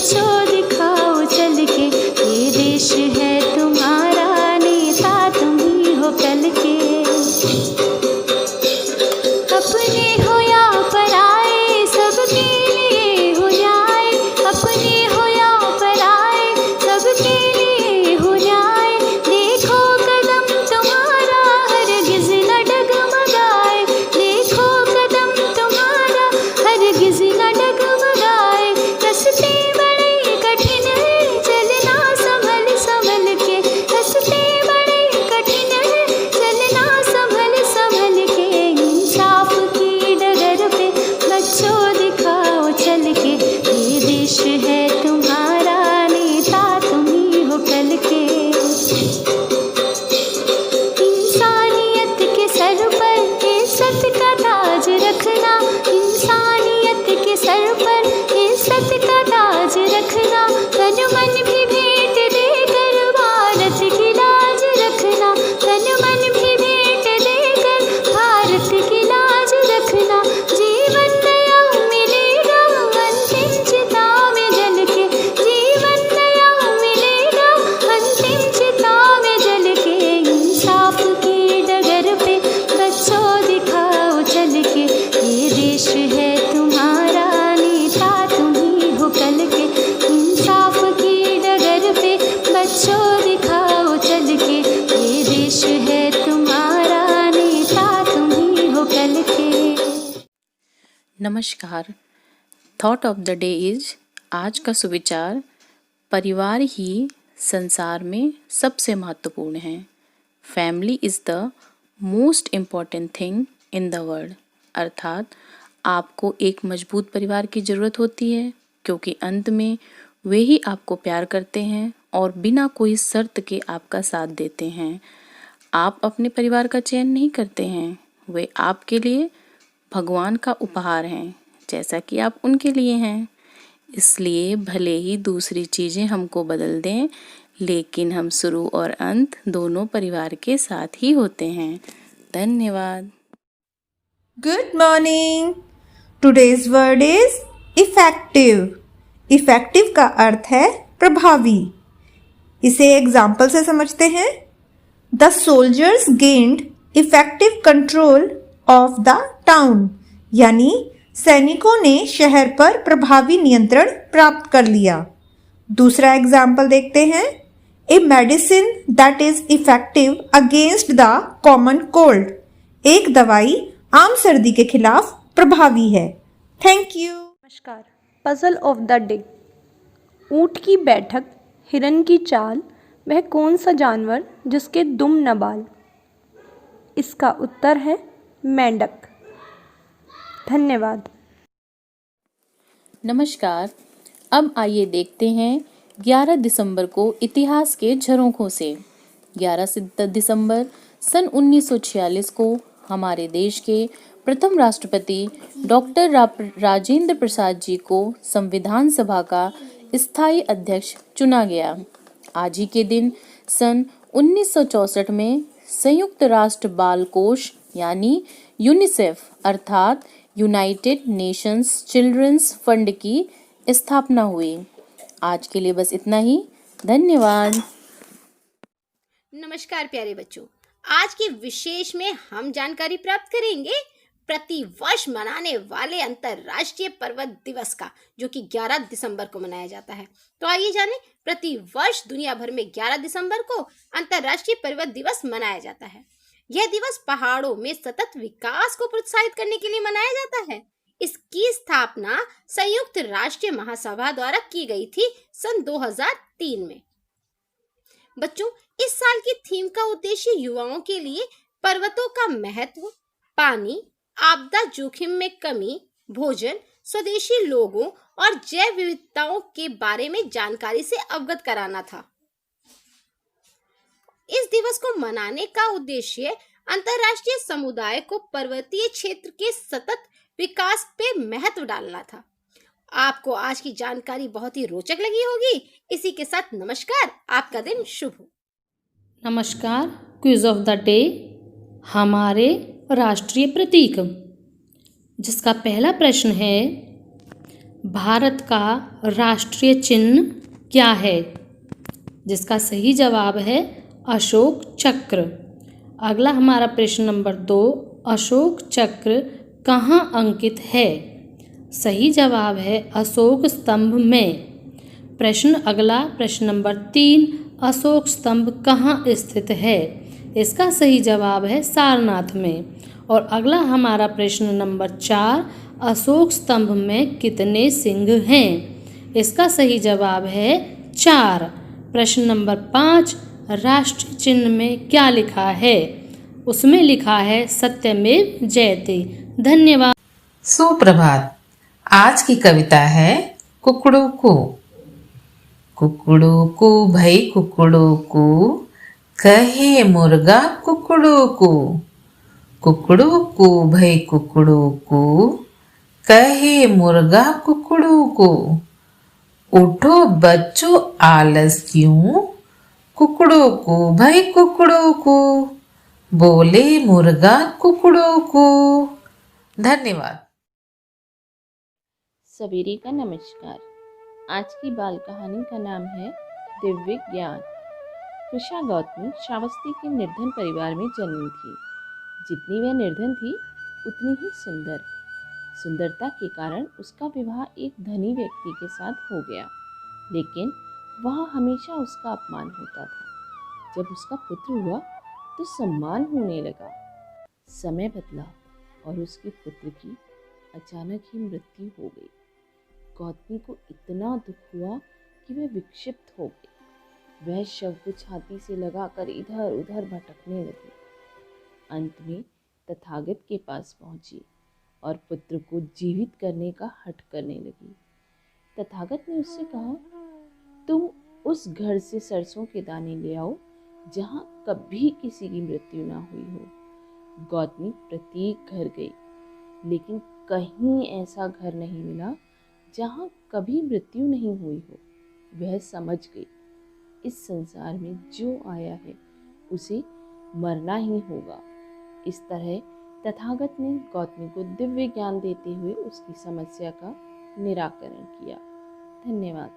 बच्चों दिखाओ चल के, ये देश है तुम्हारा, नेता तुम ही हो कल के। अपने हो या पराए सबके लिए हो न्याय, अपने हो या पराए सबके लिए हो न्याय। देखो कदम तुम्हारा हरगिज़ न डगमगाए, देखो कदम तुम्हारा हरगिज़ न डगमगाए। रास्ते बड़े कठिन है चलना संभल संभल के, रास्ते बड़े कठिन है चलना संभल संभल के। इंसाफ की डगर पे बच्चों दिखाओ चल के, ये देश है तुम्हारा, नेता तुम ही हो कल के। इंसानियत के सर पर इज्जत का ताज रखना, इंसानियत के सर पर इज्जत का ताज रखना। तन मन भी भेंट देकर भारत की लाज रखना, तन मन भी भेंट देकर भारत की लाज रखना। जीवन नया मिलेगा अंतिम चिता में जल के, जीवन नया मिलेगा अंतिम चिता में जल के। इंसाफ की डगर पे बच्चों दिखाओ चल के, ये देश है तुम्हारा, नेता तुम ही हो कल के। इंसाफ की डगर पे बच्चों दिखाओ चल के, ये देश है तुम्हारा, नेता तुम ही हो कल के। नमस्कार। Thought of the day is, आज का सुविचार, परिवार ही संसार में सबसे महत्वपूर्ण है। Family is the most important thing in the world. अर्थात आपको एक मजबूत परिवार की ज़रूरत होती है, क्योंकि अंत में वे ही आपको प्यार करते हैं और बिना कोई शर्त के आपका साथ देते हैं। आप अपने परिवार का चयन नहीं करते हैं, वे आपके लिए भगवान का उपहार हैं, जैसा कि आप उनके लिए हैं। इसलिए भले ही दूसरी चीज़ें हमको बदल दें, लेकिन हम शुरू और अंत दोनों परिवार के साथ ही होते हैं। धन्यवाद। Good morning. Today's word is effective. Effective का अर्थ है प्रभावी। इसे एग्जाम्पल से समझते हैं। The soldiers gained effective control of the town. यानी सैनिकों ने शहर पर प्रभावी नियंत्रण प्राप्त कर लिया। दूसरा एग्जाम्पल देखते हैं। A medicine that is effective against the common cold. एक दवाई आम सर्दी के खिलाफ प्रभावी है। Thank you. नमस्कार। Puzzle of the day. ऊँट की बैठक, हिरन की चाल, वह कौन सा जानवर जिसके दुम न बाल? इसका उत्तर है मेंढक। धन्यवाद। नमस्कार। अब आइए देखते हैं 11 दिसंबर को इतिहास के झरोखों से। 11 दिसंबर सन 1946 को हमारे देश के प्रथम राष्ट्रपति डॉक्टर राजेंद्र प्रसाद जी को संविधान सभा का स्थायी अध्यक्ष चुना गया। आज ही के दिन सन 1964 में संयुक्त राष्ट्र बाल कोष यानी यूनिसेफ अर्थात यूनाइटेड नेशंस चिल्ड्रंस फंड की स्थापना हुई। आज के लिए बस इतना ही। धन्यवाद। नमस्कार प्यारे बच्चों, आज के विशेष में हम जानकारी प्राप्त करेंगे प्रति वर्ष मनाने वाले अंतर्राष्ट्रीय पर्वत दिवस का, जो कि 11 दिसंबर को मनाया जाता है। तो आइए जानें, प्रति वर्ष दुनिया भर में 11 दिसंबर को अंतर्राष्ट्रीय पर्वत दिवस मनाया जाता है। यह दिवस पहाड़ों में सतत विकास को प्रोत्साहित करने के लिए मनाया जाता है। इसकी स्थापना संयुक्त राष्ट्र महासभा द्वारा की गई थी सन 2003 में। बच्चों, इस साल की थीम का उद्देश्य युवाओं के लिए पर्वतों का महत्व, पानी, आपदा जोखिम में कमी, भोजन, स्वदेशी लोगों और जैव विविधताओं के बारे में जानकारी से अवगत कराना था। इस दिवस को मनाने का उद्देश्य अंतर्राष्ट्रीय समुदाय को पर्वतीय क्षेत्र के सतत विकास पे महत्व डालना था। आपको आज की जानकारी बहुत ही रोचक लगी होगी। इसी के साथ नमस्कार, आपका दिन शुभ हो। नमस्कार। क्विज ऑफ द डे, हमारे राष्ट्रीय प्रतीक, जिसका पहला प्रश्न है, भारत का राष्ट्रीय चिन्ह क्या है? जिसका सही जवाब है अशोक चक्र। अगला हमारा प्रश्न नंबर 2, अशोक चक्र कहाँ अंकित है? सही जवाब है अशोक स्तंभ में। प्रश्न नंबर 3, अशोक स्तंभ कहाँ स्थित है? इसका सही जवाब है सारनाथ में। और अगला हमारा प्रश्न नंबर 4, अशोक स्तंभ में कितने सिंह हैं? इसका सही जवाब है 4। प्रश्न नंबर 5, राष्ट्रीय चिन्ह में क्या लिखा है? उसमें लिखा है सत्यमेव जयते। धन्यवाद। सुप्रभात। आज की कविता है कुकड़ू कू। कुकड़ू कू भाई कुकड़ू कू, कहे मुर्गा कुकड़ू कू। कुकड़ू कू भाई कुकड़ू कू, कहे मुर्गा कुकड़ू कू। उठो बच्चों आलस क्यों, कुकड़ू कू भाई कुकड़ू कू। बोले मुर्गा कुकड़ू कू। धन्यवाद। सवेरे का नमस्कार। आज की बाल कहानी का नाम है दिव्य ज्ञान। कृषा गौतमी श्रावस्ती के निर्धन परिवार में जन्मी थी। जितनी वह निर्धन थी उतनी ही सुंदर। सुंदरता के कारण उसका विवाह एक धनी व्यक्ति के साथ हो गया, लेकिन वह हमेशा उसका अपमान होता था। जब उसका पुत्र हुआ तो सम्मान होने लगा। समय बदला और उसके पुत्र की अचानक ही मृत्यु हो गई। गौतमी को इतना दुख हुआ कि वह विक्षिप्त हो गई। वह शव को छाती से लगाकर इधर उधर भटकने लगी। अंत में तथागत के पास पहुंची और पुत्र को जीवित करने का हठ करने लगी। तथागत ने उससे कहा, तुम उस घर से सरसों के दाने ले आओ जहां कभी किसी की मृत्यु ना हुई हो। गौतमी प्रत्येक घर गई, लेकिन कहीं ऐसा घर नहीं मिला जहां कभी मृत्यु नहीं हुई हो। वह समझ गई, इस संसार में जो आया है उसे मरना ही होगा। इस तरह तथागत ने गौतमी को दिव्य ज्ञान देते हुए उसकी समस्या का निराकरण किया। धन्यवाद।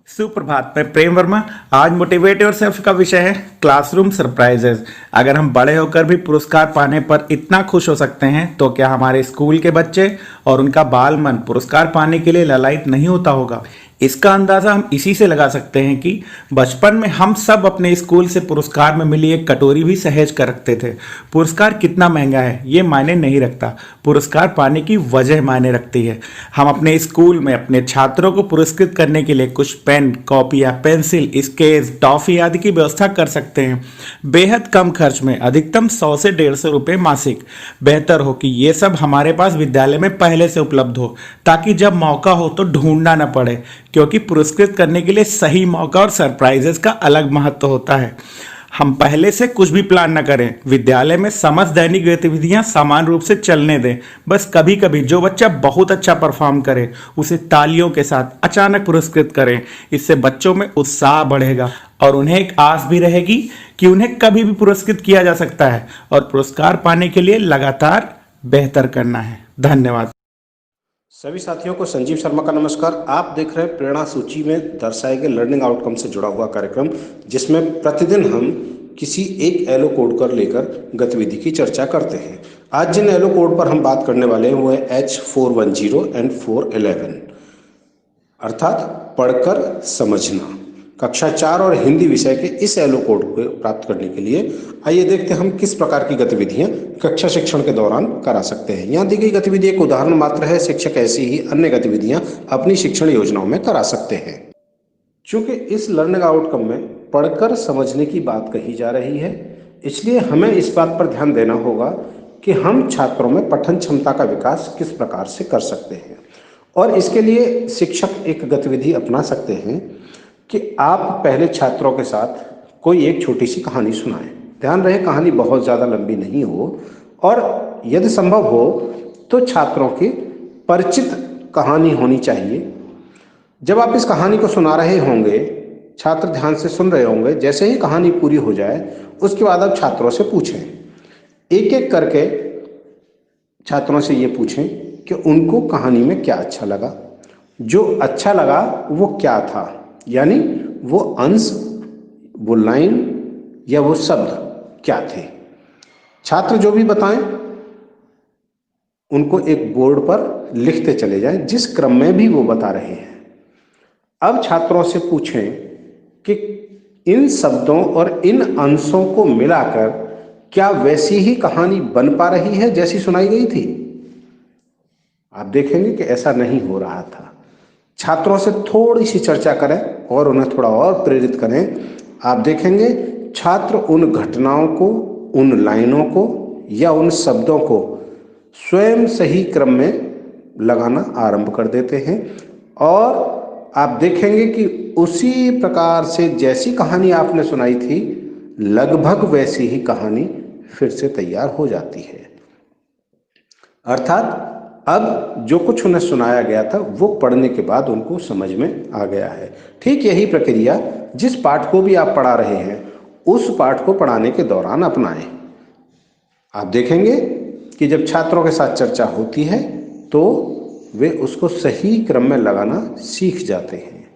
सुप्रभात। मैं प्रेम वर्मा। आज मोटिवेट योरसेल्फ का विषय है क्लासरूम सरप्राइजेज। अगर हम बड़े होकर भी पुरस्कार पाने पर इतना खुश हो सकते हैं तो क्या हमारे स्कूल के बच्चे और उनका बाल मन पुरस्कार पाने के लिए ललायित नहीं होता होगा? इसका अंदाज़ा हम इसी से लगा सकते हैं कि बचपन में हम सब अपने स्कूल से पुरस्कार में मिली एक कटोरी भी सहेज कर रखते थे। पुरस्कार कितना महंगा है ये मायने नहीं रखता, पुरस्कार पाने की वजह मायने रखती है। हम अपने स्कूल में अपने छात्रों को पुरस्कृत करने के लिए कुछ पेन, कॉपियाँ, पेंसिल, स्केच, टॉफी आदि की व्यवस्था कर सकते हैं। बेहद कम खर्च में, अधिकतम 100 से 150 रुपये मासिक। बेहतर हो कि ये सब हमारे पास विद्यालय में पहले से उपलब्ध हो, ताकि जब मौका हो तो ढूंढना न पड़े, क्योंकि पुरस्कृत करने के लिए सही मौका और सरप्राइजेस का अलग महत्व होता है। हम पहले से कुछ भी प्लान न करें, विद्यालय में समस्त दैनिक गतिविधियां समान रूप से चलने दें। बस कभी कभी जो बच्चा बहुत अच्छा परफॉर्म करे उसे तालियों के साथ अचानक पुरस्कृत करें। इससे बच्चों में उत्साह बढ़ेगा और उन्हें एक आस भी रहेगी कि उन्हें कभी भी पुरस्कृत किया जा सकता है और पुरस्कार पाने के लिए लगातार बेहतर करना है। धन्यवाद। सभी साथियों को संजीव शर्मा का नमस्कार। आप देख रहे हैं प्रेरणा सूची में दर्शाए गए लर्निंग आउटकम से जुड़ा हुआ कार्यक्रम, जिसमें प्रतिदिन हम किसी एक एलो कोड कर लेकर गतिविधि की चर्चा करते हैं। आज जिन एलो कोड पर हम बात करने वाले हैं वो है H410 एंड 411, अर्थात पढ़कर समझना। कक्षा 4 और हिंदी विषय के इस एलो कोड को प्राप्त करने के लिए आइए देखते हैं हम किस प्रकार की गतिविधियां कक्षा शिक्षण के दौरान करा सकते हैं। यहाँ दी गई गतिविधि एक उदाहरण मात्र है, शिक्षक ऐसी ही अन्य गतिविधियां अपनी शिक्षण योजनाओं में करा सकते हैं। चूंकि इस लर्निंग आउटकम में पढ़कर समझने की बात कही जा रही है, इसलिए हमें इस बात पर ध्यान देना होगा कि हम छात्रों में पठन क्षमता का विकास किस प्रकार से कर सकते हैं। और इसके लिए शिक्षक एक गतिविधि अपना सकते हैं कि आप पहले छात्रों के साथ कोई एक छोटी सी कहानी सुनाएं। ध्यान रहे कहानी बहुत ज़्यादा लंबी नहीं हो, और यदि संभव हो तो छात्रों की परिचित कहानी होनी चाहिए। जब आप इस कहानी को सुना रहे होंगे, छात्र ध्यान से सुन रहे होंगे। जैसे ही कहानी पूरी हो जाए उसके बाद आप छात्रों से पूछें, एक एक करके छात्रों से ये पूछें कि उनको कहानी में क्या अच्छा लगा, जो अच्छा लगा वो क्या था, यानी वो अंश, वो लाइन या वो शब्द क्या थे। छात्र जो भी बताएं उनको एक बोर्ड पर लिखते चले जाएं, जिस क्रम में भी वो बता रहे हैं। अब छात्रों से पूछें कि इन शब्दों और इन अंशों को मिलाकर क्या वैसी ही कहानी बन पा रही है जैसी सुनाई गई थी। आप देखेंगे कि ऐसा नहीं हो रहा था। छात्रों से थोड़ी सी चर्चा करें और उन्हें थोड़ा और प्रेरित करें। आप देखेंगे छात्र उन घटनाओं को, उन लाइनों को या उन शब्दों को स्वयं सही क्रम में लगाना आरंभ कर देते हैं और आप देखेंगे कि उसी प्रकार से जैसी कहानी आपने सुनाई थी, लगभग वैसी ही कहानी फिर से तैयार हो जाती है। अर्थात अब जो कुछ उन्हें सुनाया गया था वो पढ़ने के बाद उनको समझ में आ गया है। ठीक यही प्रक्रिया जिस पाठ को भी आप पढ़ा रहे हैं उस पाठ को पढ़ाने के दौरान अपनाएं। आप देखेंगे कि जब छात्रों के साथ चर्चा होती है तो वे उसको सही क्रम में लगाना सीख जाते हैं।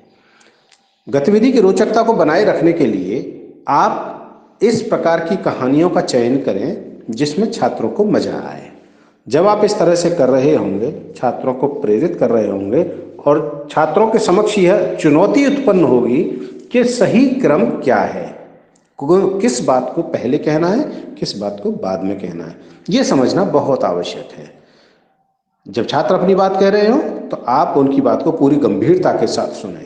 गतिविधि की रोचकता को बनाए रखने के लिए आप इस प्रकार की कहानियों का चयन करें जिसमें छात्रों को मजा आए। जब आप इस तरह से कर रहे होंगे, छात्रों को प्रेरित कर रहे होंगे और छात्रों के समक्ष यह चुनौती उत्पन्न होगी कि सही क्रम क्या है, किस बात को पहले कहना है, किस बात को बाद में कहना है, यह समझना बहुत आवश्यक है। जब छात्र अपनी बात कह रहे हो तो आप उनकी बात को पूरी गंभीरता के साथ सुने।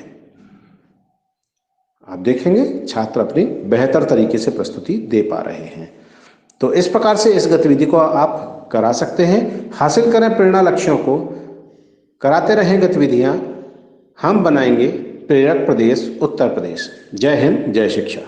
आप देखेंगे छात्र अपनी बेहतर तरीके से प्रस्तुति दे पा रहे हैं। तो इस प्रकार से इस गतिविधि को आप करा सकते हैं। हासिल करें प्रेरणा लक्ष्यों को, कराते रहें गतिविधियां। हम बनाएंगे प्रेरक प्रदेश उत्तर प्रदेश। जय हिंद, जय शिक्षा।